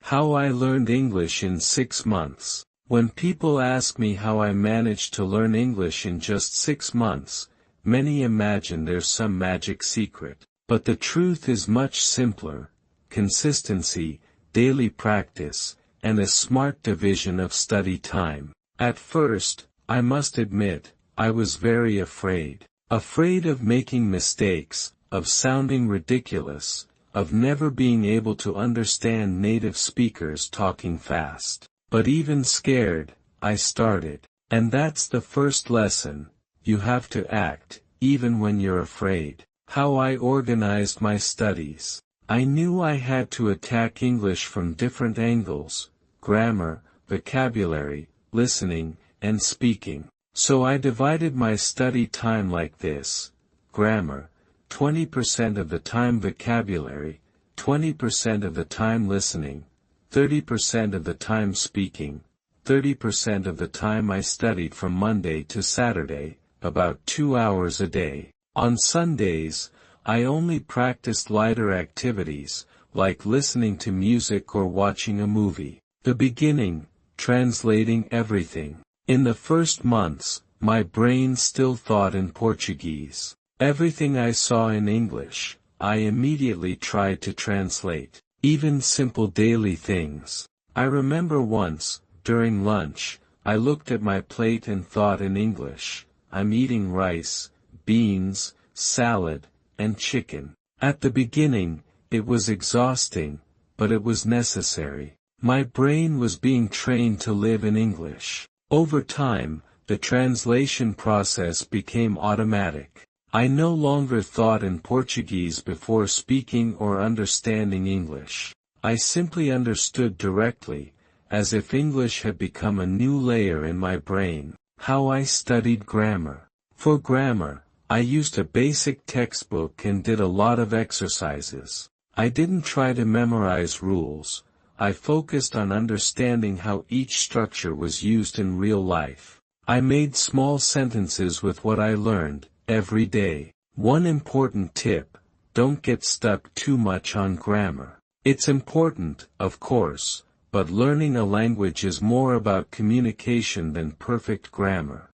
How I learned English in 6 months. When people ask me how I managed to learn English in just 6 months, many imagine there's some magic secret. But the truth is much simpler: consistency, daily practice, and a smart division of study time. At first, I must admit, I was very afraid. Afraid of making mistakes, of sounding ridiculous, of never being able to understand native speakers talking fast. But even scared, I started. And that's the first lesson: you have to act, even when you're afraid. How I organized my studies. I knew I had to attack English from different angles: grammar, vocabulary, listening, and speaking. So I divided my study time like this: grammar, 20% of the time; vocabulary, 20% of the time; listening, 30% of the time; speaking, 30% of the time. I studied from Monday to Saturday, about 2 hours a day. On Sundays, I only practiced lighter activities, like listening to music or watching a movie. The beginning: translating everything. In the first months, my brain still thought in Portuguese. Everything I saw in English, I immediately tried to translate. Even simple daily things. I remember once, during lunch, I looked at my plate and thought in English: I'm eating rice, beans, salad, and chicken. At the beginning, it was exhausting, but it was necessary. My brain was being trained to live in English. Over time, the translation process became automatic. I no longer thought in Portuguese before speaking or understanding English. I simply understood directly, as if English had become a new layer in my brain. How I studied grammar. For grammar, I used a basic textbook and did a lot of exercises. I didn't try to memorize rules. I focused on understanding how each structure was used in real life. I made small sentences with what I learned, every day. One important tip: don't get stuck too much on grammar. It's important, of course, but learning a language is more about communication than perfect grammar.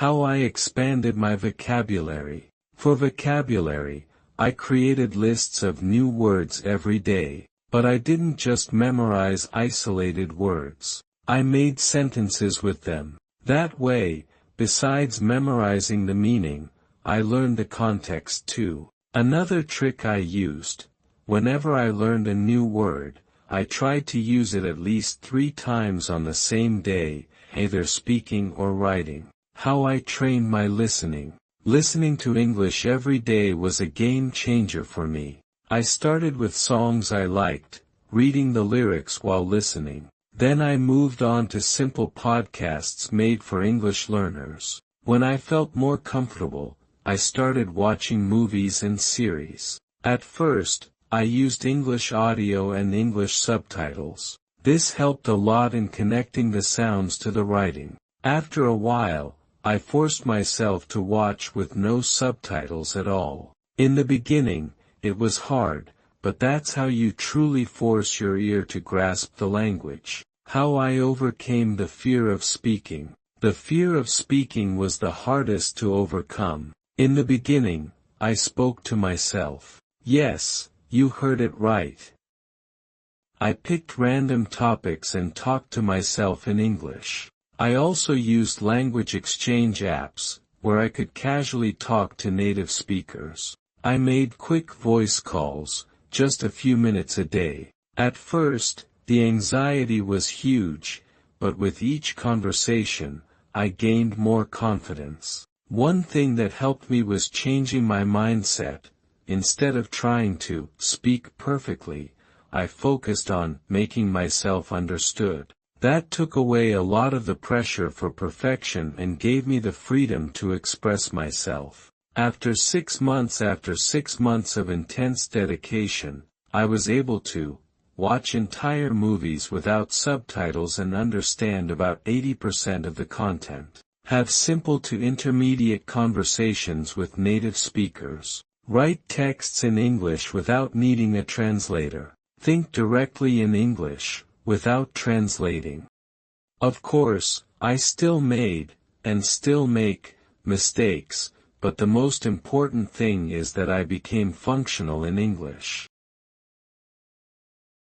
How I expanded my vocabulary. For vocabulary, I created lists of new words every day, but I didn't just memorize isolated words. I made sentences with them. That way, besides memorizing the meaning, I learned the context too. Another trick I used: whenever I learned a new word, I tried to use it at least 3 times on the same day, either speaking or writing. How I trained my listening. Listening to English every day was a game changer for me. I started with songs I liked, reading the lyrics while listening. Then I moved on to simple podcasts made for English learners. When I felt more comfortable, I started watching movies and series. At first, I used English audio and English subtitles. This helped a lot in connecting the sounds to the writing. After a while, I forced myself to watch with no subtitles at all. In the beginning, it was hard, but that's how you truly force your ear to grasp the language. How I overcame the fear of speaking. The fear of speaking was the hardest to overcome. In the beginning, I spoke to myself. Yes, you heard it right. I picked random topics and talked to myself in English. I also used language exchange apps, where I could casually talk to native speakers. I made quick voice calls, just a few minutes a day. At first, the anxiety was huge, but with each conversation, I gained more confidence. One thing that helped me was changing my mindset. Instead of trying to speak perfectly, I focused on making myself understood. That took away a lot of the pressure for perfection and gave me the freedom to express myself. After 6 months of intense dedication, I was able to watch entire movies without subtitles and understand about 80% of the content. Have simple to intermediate conversations with native speakers. Write texts in English without needing a translator. Think directly in English, without translating. Of course, I still made, and still make, mistakes, but the most important thing is that I became functional in English.